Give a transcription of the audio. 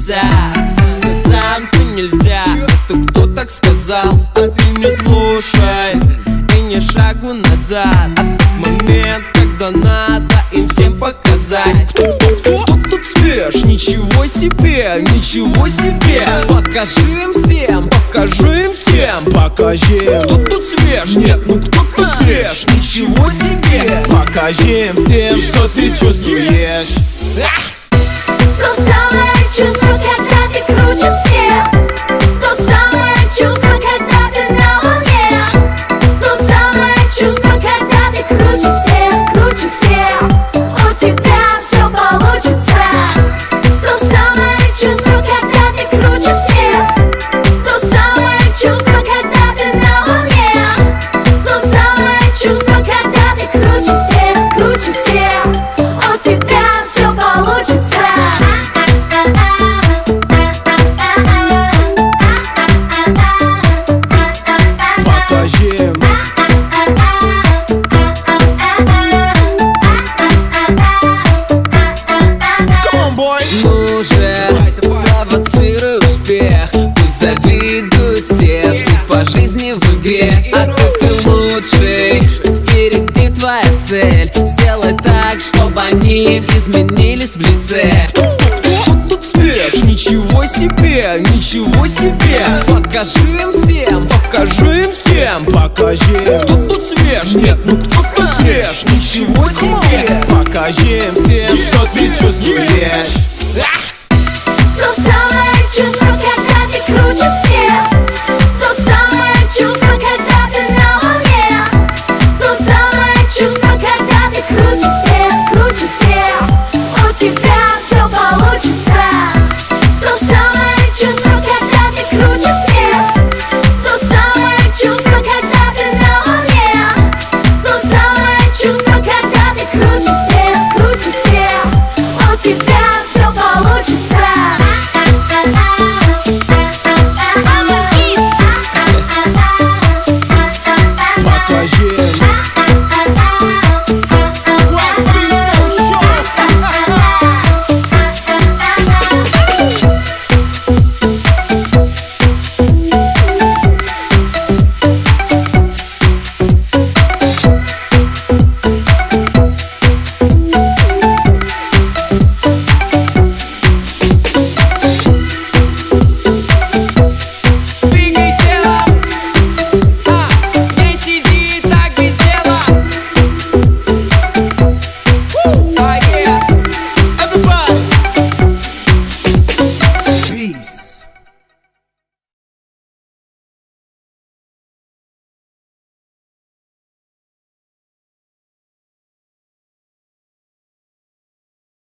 Сам ты нельзя, это кто так сказал? А ты не слушай и не шагу назад. А тот момент, когда надо им всем показать. Кто тут свеж? Ничего себе, ничего себе. Покажи им всем, покажи им всем. Покажи, кто тут свеж? Нет, ну кто тут свеж? Ничего себе. покажи им всем, что ты чувствуешь. То самое чувство, когда ты круче всех. То самое чувство, когда ты на волне. То самое чувство, когда ты круче всех, круче всех. У тебя все получится. То самое чувство, когда ты круче всех. То самое чувство, когда ты на волне. То самое чувство, когда ты круче всех, круче всех. У тебя все получится. Ну же, провоцируй успех. Пусть завидуют все, ты по жизни в игре. А ты лучший, впереди твоя цель. Сделай так, чтобы они изменились в лице. Кто тут свеж? Ничего себе, ничего себе. Покажи им всем, покажи им всем. Покажи, Кто тут свеж? Нет, ну кто тут свеж? Ничего себе. покажи им всем, что ты чувствуешь.